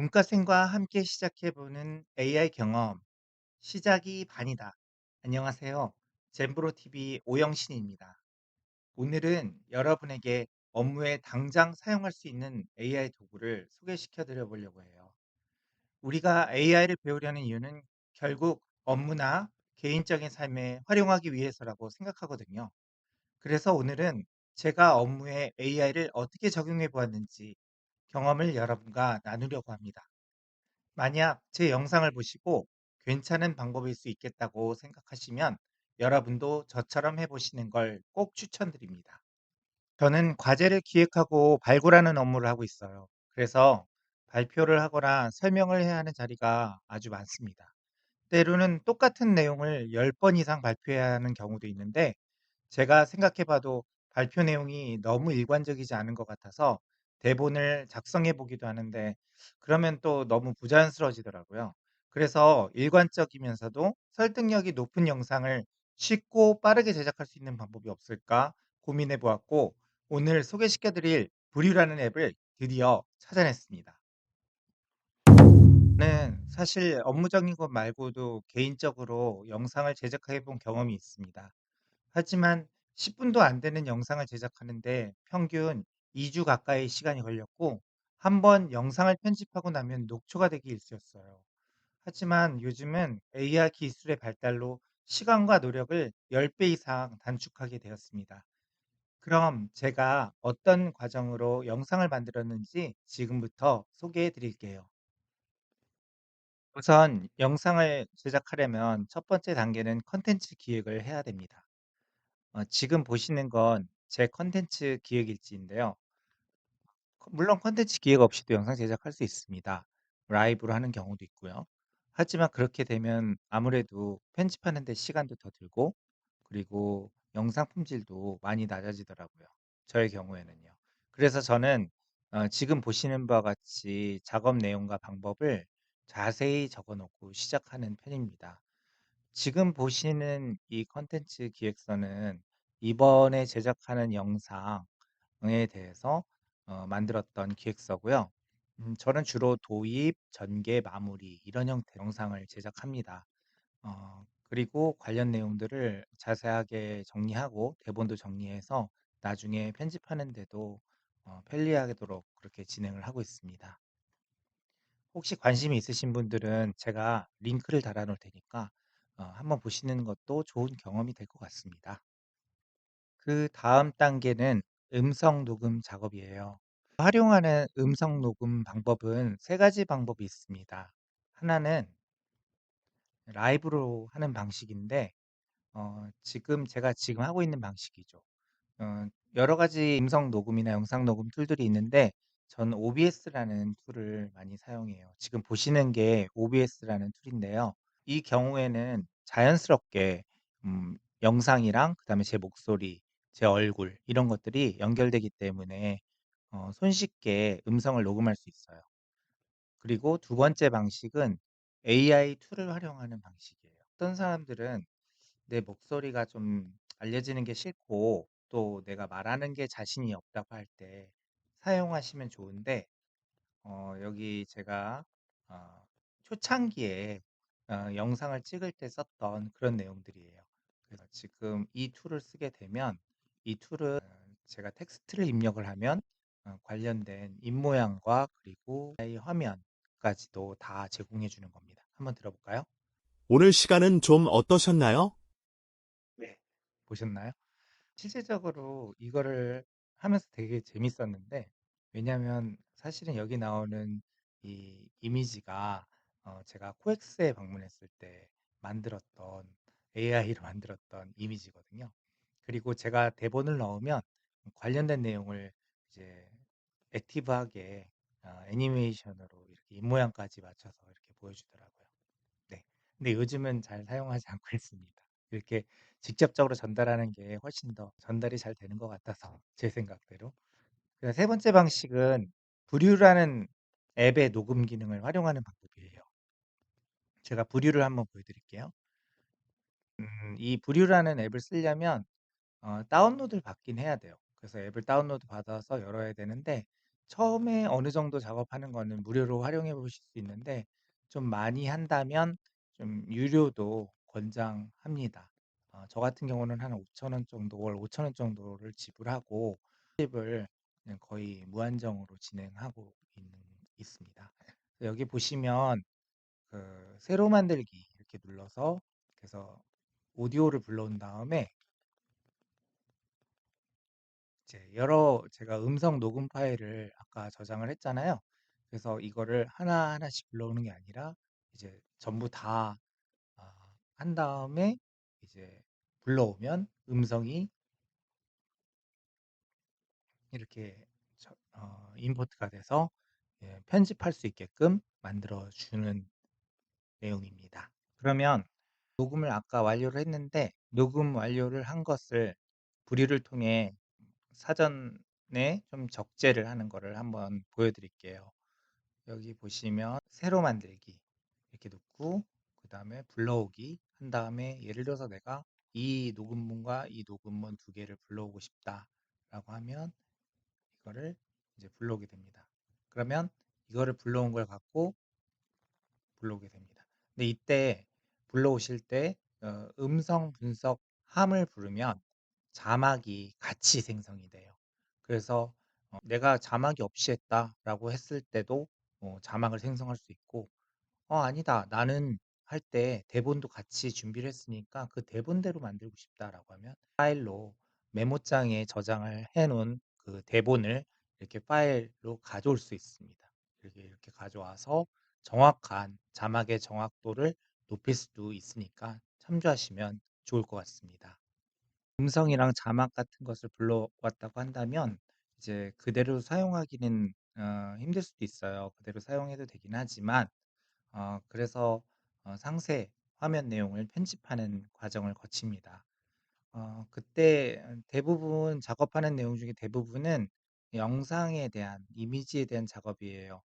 문과생과 함께 시작해보는 AI 경험, 시작이 반이다. 안녕하세요. 젠브로TV 오영신입니다. 오늘은 여러분에게 업무에 당장 사용할 수 있는 AI 도구를 소개시켜 드려 보려고 해요. 우리가 AI를 배우려는 이유는 결국 업무나 개인적인 삶에 활용하기 위해서라고 생각하거든요. 그래서 오늘은 제가 업무에 AI를 어떻게 적용해 보았는지 경험을 여러분과 나누려고 합니다. 만약 제 영상을 보시고 괜찮은 방법일 수 있겠다고 생각하시면 여러분도 저처럼 해보시는 걸 꼭 추천드립니다. 저는 과제를 기획하고 발굴하는 업무를 하고 있어요. 그래서 발표를 하거나 설명을 해야 하는 자리가 아주 많습니다. 때로는 똑같은 내용을 10번 이상 발표해야 하는 경우도 있는데 제가 생각해 봐도 발표 내용이 너무 일관적이지 않은 것 같아서 대본을 작성해 보기도 하는데 그러면 또 너무 부자연스러워지더라고요. 그래서 일관적이면서도 설득력이 높은 영상을 쉽고 빠르게 제작할 수 있는 방법이 없을까 고민해 보았고 오늘 소개시켜 드릴 브류라는 앱을 드디어 찾아냈습니다. 저는 사실 업무적인 것 말고도 개인적으로 영상을 제작해 본 경험이 있습니다. 하지만 10 분도 안 되는 영상을 제작하는데 평균 2주 가까이 시간이 걸렸고 한 번 영상을 편집하고 나면 녹초가 되기 일쑤였어요. 하지만 요즘은 AI 기술의 발달로 시간과 노력을 10배 이상 단축하게 되었습니다. 그럼 제가 어떤 과정으로 영상을 만들었는지 지금부터 소개해 드릴게요. 우선 영상을 제작하려면 첫 번째 단계는 컨텐츠 기획을 해야 됩니다. 지금 보시는 건 제 컨텐츠 기획일지인데요. 물론 컨텐츠 기획 없이도 영상 제작할 수 있습니다. 라이브로 하는 경우도 있고요. 하지만 그렇게 되면 아무래도 편집하는 데 시간도 더 들고 그리고 영상 품질도 많이 낮아지더라고요. 저의 경우에는요. 그래서 저는 지금 보시는 바와 같이 작업 내용과 방법을 자세히 적어 놓고 시작하는 편입니다. 지금 보시는 이 컨텐츠 기획서는 이번에 제작하는 영상에 대해서 만들었던 기획서고요. 저는 주로 도입, 전개, 마무리 이런 형태의 영상을 제작합니다. 그리고 관련 내용들을 자세하게 정리하고 대본도 정리해서 나중에 편집하는 데도 편리하도록 그렇게 진행을 하고 있습니다. 혹시 관심이 있으신 분들은 제가 링크를 달아 놓을 테니까 한번 보시는 것도 좋은 경험이 될 것 같습니다. 그다음 단계는 음성 녹음 작업이에요. 활용하는 음성 녹음 방법은 3 가지 방법이 있습니다. 하나는 라이브로 하는 방식인데 제가 지금 하고 있는 방식이죠. 여러 가지 음성 녹음이나 영상 녹음 툴들이 있는데 저는 OBS라는 툴을 많이 사용해요. 지금 보시는 게 OBS라는 툴인데요. 이 경우에는 자연스럽게 영상이랑 그다음에 제 목소리, 제 얼굴 이런 것들이 연결되기 때문에 손쉽게 음성을 녹음할 수 있어요. 그리고 두 번째 방식은 AI 툴을 활용하는 방식이에요. 어떤 사람들은 내 목소리가 좀 알려지는 게 싫고 또 내가 말하는 게 자신이 없다고 할 때 사용하시면 좋은데 여기 제가 어 초창기에 영상을 찍을 때 썼던 그런 내용들이에요. 그래서 지금 이 툴을 쓰게 되면 이 툴은 제가 텍스트를 입력을 하면 관련된 입모양과 그리고 AI 화면까지도 다 제공해 주는 겁니다. 한번 들어볼까요? 오늘 시간은 좀 어떠셨나요? 네. 보셨나요? 실질적으로 이거를 하면서 되게 재밌었는데 왜냐하면 사실은 여기 나오는 이 이미지가 제가 코엑스에 방문했을 때 만들었던 AI로 만들었던 이미지거든요. 그리고 제가 대본을 넣으면 관련된 내용을 이제 액티브하게 애니메이션으로 이렇게 입모양까지 맞춰서 이렇게 보여주더라고요. 네. 근데 요즘은 잘 사용하지 않고 있습니다. 이렇게 직접적으로 전달하는 게 훨씬 더 전달이 잘 되는 것 같아서 제 생각대로. 세 번째 방식은 브류라는 앱의 녹음 기능을 활용하는 방법이에요. 제가 브류를 한번 보여드릴게요. 이 브류라는 앱을 쓰려면 다운로드를 받긴 해야 돼요. 그래서 앱을 다운로드 받아서 열어야 되는데 처음에 어느 정도 작업하는 거는 무료로 활용해 보실 수 있는데 좀 많이 한다면 좀 유료도 권장합니다. 저 같은 경우는 한 5,000원 정도 월 5,000원 정도를 지불하고 편집을 그냥 거의 무한정으로 진행하고 있습니다. 여기 보시면 그 세로 만들기 이렇게 눌러서 그래서 오디오를 불러온 다음에 이제 여러 제가 음성 녹음 파일을 아까 저장을 했잖아요. 그래서 이거를 하나하나씩 불러오는 게 아니라 이제 전부 다 한 다음에 이제 불러오면 음성이 이렇게 임포트가 돼서 예 편집할 수 있게끔 만들어 주는 내용입니다. 그러면 녹음을 아까 완료를 했는데 녹음 완료를 한 것을 부리를 통해 사전에 좀 적재를 하는 거를 한번 보여 드릴게요. 여기 보시면 새로 만들기 이렇게 놓고 그다음에 불러오기 한 다음에 예를 들어서 내가 이 녹음문과 이 녹음문 두 개를 불러오고 싶다라고 하면 이거를 이제 불러오게 됩니다. 그러면 이거를 불러온 걸 갖고 불러오게 됩니다. 근데 이때 불러오실 때 음성 분석함을 부르면 자막이 같이 생성이 돼요. 그래서 내가 자막이 없이 했다라고 했을 때도 자막을 생성할 수 있고 아니다. 나는 할 때 대본도 같이 준비를 했으니까 그 대본대로 만들고 싶다라고 하면 파일로 메모장에 저장을 해 놓은 그 대본을 이렇게 파일로 가져올 수 있습니다. 이렇게 가져와서 정확한 자막의 정확도를 높일 수도 있으니까 참조하시면 좋을 것 같습니다. 음성이랑 자막 같은 것을 불러왔다고 한다면 이제 그대로 사용하기는 힘들 수도 있어요. 그대로 사용해도 되긴 하지만 그래서 상세 화면 내용을 편집하는 과정을 거칩니다. 그때 대부분 작업하는 내용 중에 대부분은 영상에 대한 이미지에 대한 작업이에요.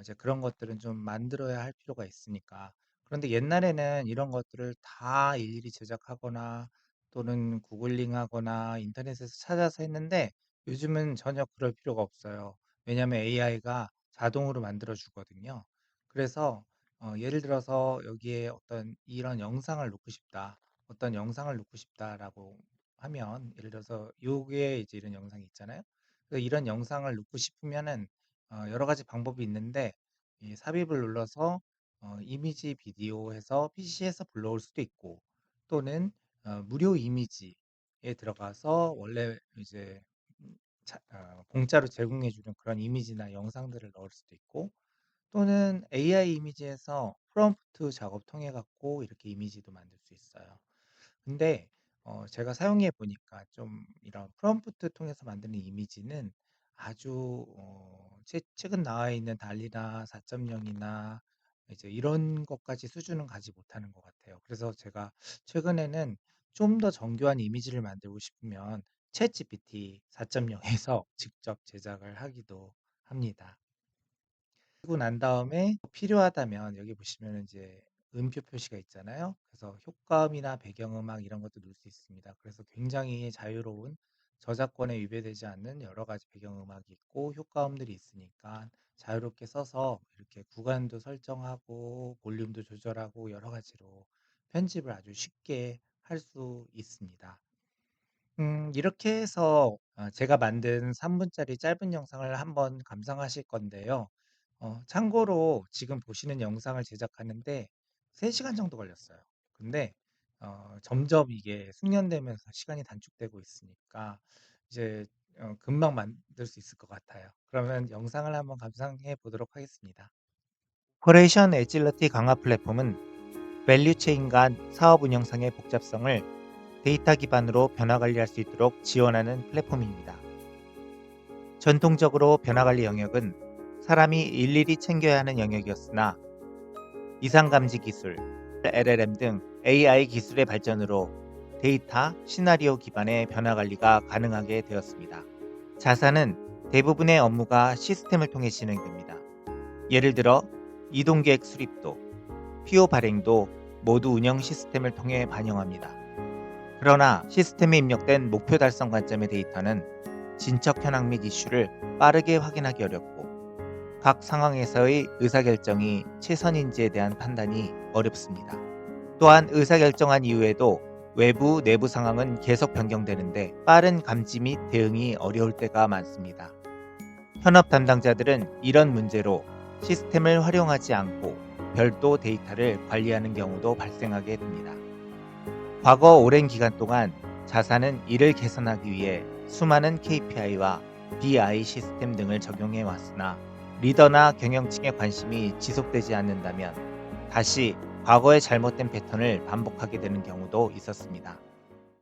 이제 그런 것들은 좀 만들어야 할 필요가 있으니까. 그런데 옛날에는 이런 것들을 다 일일이 제작하거나 또는 구글링하거나 인터넷에서 찾아서 했는데 요즘은 전혀 그럴 필요가 없어요. 왜냐하면 AI가 자동으로 만들어 주거든요. 그래서 예를 들어서 여기에 어떤 이런 영상을 놓고 싶다. 어떤 영상을 놓고 싶다라고 하면 예를 들어서 요게 이제 이런 영상이 있잖아요. 그래서 이런 영상을 놓고 싶으면은 여러 가지 방법이 있는데 이 삽입을 눌러서 이미지 비디오 해서 PC에서 불러올 수도 있고 또는 무료 이미지에 들어가서 원래 이제 공짜로 제공해 주는 그런 이미지나 영상들을 넣을 수도 있고 또는 AI 이미지에서 프롬프트 작업 통해 갖고 이렇게 이미지도 만들 수 있어요. 근데 제가 사용해 보니까 좀 이런 프롬프트 통해서 만드는 이미지는 아주 최근 나와 있는 달리나 4.0 이나 이제 이런 것까지 수준은 가지 못하는 것 같아요. 그래서 제가 최근에는 좀 더 정교한 이미지를 만들고 싶으면 챗GPT 4.0에서 직접 제작을 하기도 합니다. 그리고 난 다음에 필요하다면 여기 보시면은 이제 음표 표시가 있잖아요. 그래서 효과음이나 배경음악 이런 것도 넣을 수 있습니다. 그래서 굉장히 자유로운 저작권에 위배되지 않는 여러 가지 배경음악이 있고 효과음들이 있으니까 자유롭게 써서 이렇게 구간도 설정하고 볼륨도 조절하고 여러 가지로 편집을 아주 쉽게 할 수 있습니다. 이렇게 해서 제가 만든 3 분짜리 짧은 영상을 한번 감상하실 건데요. 참고로 지금 보시는 영상을 제작하는데 3 시간 정도 걸렸어요. 근데 점점 이게 숙련되면서 시간이 단축되고 있으니까 이제 금방 만들 수 있을 것 같아요. 그러면 영상을 한번 감상해 보도록 하겠습니다. 오퍼레이션 에질러티 강화 플랫폼은 밸류체인 간 사업 운영상의 복잡성을 데이터 기반으로 변화 관리할 수 있도록 지원하는 플랫폼입니다. 전통적으로 변화 관리 영역은 사람이 일일이 챙겨야 하는 영역이었으나 이상 감지 기술, LLM 등 AI 기술의 발전으로 데이터, 시나리오 기반의 변화 관리가 가능하게 되었습니다. 자사는 대부분의 업무가 시스템을 통해 진행됩니다. 예를 들어 이동 계획 수립도, PO 발행도 모두 운영 시스템을 통해 반영합니다. 그러나 시스템에 입력된 목표 달성 관점의 데이터는 진척 현황 및 이슈를 빠르게 확인하기 어렵고 각 상황에서의 의사결정이 최선인지에 대한 판단이 어렵습니다. 또한 의사결정한 이후에도 외부, 내부 상황은 계속 변경되는데 빠른 감지 및 대응이 어려울 때가 많습니다. 현업 담당자들은 이런 문제로 시스템을 활용하지 않고 별도 데이터를 관리하는 경우도 발생하게 됩니다. 과거 오랜 기간 동안 자사는 이를 개선하기 위해 수많은 KPI와 BI 시스템 등을 적용해 왔으나 리더나 경영층의 관심이 지속되지 않는다면 다시 과거의 잘못된 패턴을 반복하게 되는 경우도 있었습니다.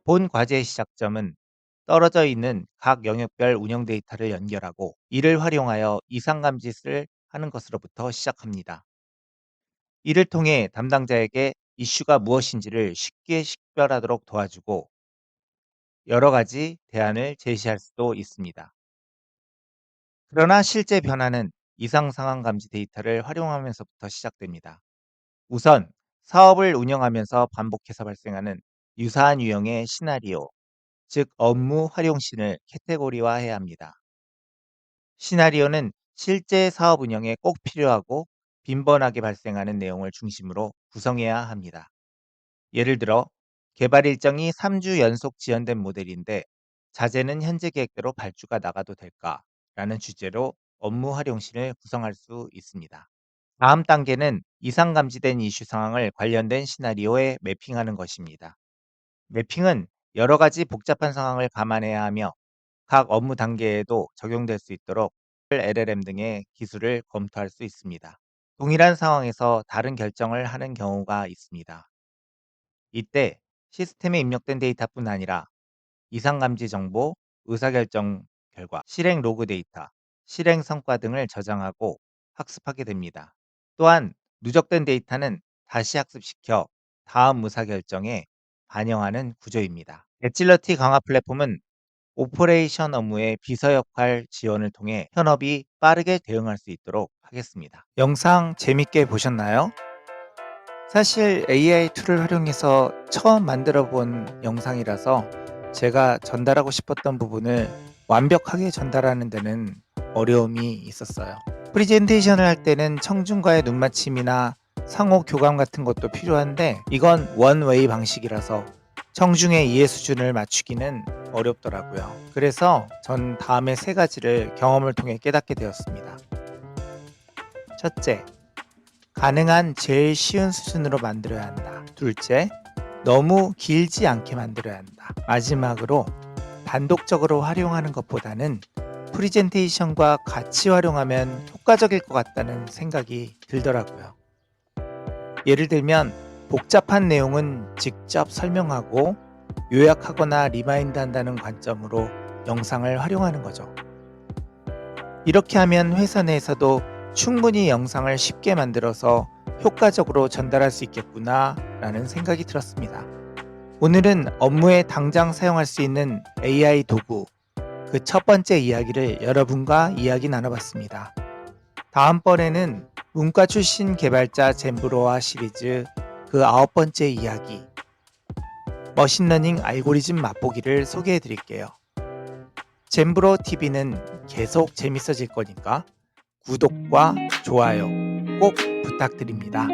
본 과제의 시작점은 떨어져 있는 각 영역별 운영 데이터를 연결하고 이를 활용하여 이상 감짓을 하는 것으로부터 시작합니다. 이를 통해 담당자에게 이슈가 무엇인지를 쉽게 식별하도록 도와주고 여러 가지 대안을 제시할 수도 있습니다. 그러나 실제 변화는 이상 상황 감지 데이터를 활용하면서부터 시작됩니다. 우선 사업을 운영하면서 반복해서 발생하는 유사한 유형의 시나리오, 즉 업무 활용신을 카테고리화해야 합니다. 시나리오는 실제 사업 운영에 꼭 필요하고 빈번하게 발생하는 내용을 중심으로 구성해야 합니다. 예를 들어 개발 일정이 3주 연속 지연된 모델인데 자재는 현재 계획대로 발주가 나가도 될까? 라는 주제로 업무 활용신을 구성할 수 있습니다. 다음 단계는 이상 감지된 이슈 상황을 관련된 시나리오에 매핑하는 것입니다. 매핑은 여러 가지 복잡한 상황을 감안해야 하며 각 업무 단계에도 적용될 수 있도록 LLM 등의 기술을 검토할 수 있습니다. 동일한 상황에서 다른 결정을 하는 경우가 있습니다. 이때 시스템에 입력된 데이터뿐 아니라 이상 감지 정보, 의사결정 결과, 실행 로그 데이터, 실행 성과 등을 저장하고 학습하게 됩니다. 또한 누적된 데이터는 다시 학습시켜 다음 의사결정에 반영하는 구조입니다. 엣질러티 강화 플랫폼은 오퍼레이션 업무의 비서 역할 지원을 통해 현업이 빠르게 대응할 수 있도록 하겠습니다. 영상 재밌게 보셨나요? 사실 AI 툴을 활용해서 처음 만들어 본 영상이라서 제가 전달하고 싶었던 부분을 완벽하게 전달하는 데는 어려움이 있었어요. 프리젠테이션을 할 때는 청중과의 눈맞춤이나 상호 교감 같은 것도 필요한데 이건 원웨이 방식이라서 청중의 이해 수준을 맞추기는 어렵더라고요. 그래서 전 다음에 세 가지를 경험을 통해 깨닫게 되었습니다. 첫째, 가능한 제일 쉬운 수준으로 만들어야 한다. 둘째, 너무 길지 않게 만들어야 한다. 마지막으로 단독적으로 활용하는 것보다는 프리젠테이션과 같이 활용하면 효과적일 것 같다는 생각이 들더라고요. 예를 들면 복잡한 내용은 직접 설명하고 요약하거나 리마인드 한다는 관점으로 영상을 활용하는 거죠. 이렇게 하면 회사 내에서도 충분히 영상을 쉽게 만들어서 효과적으로 전달할 수 있겠구나 라는 생각이 들었습니다. 오늘은 업무에 당장 사용할 수 있는 AI 도구, 그 첫 번째 이야기를 여러분과 이야기 나눠봤습니다. 다음번에는 문과 출신 개발자 젠브로와 시리즈 그 9번째 이야기, 머신러닝 알고리즘 맛보기를 소개해 드릴게요. 젠브로 TV는 계속 재밌어질 거니까 구독과 좋아요 꼭 부탁드립니다.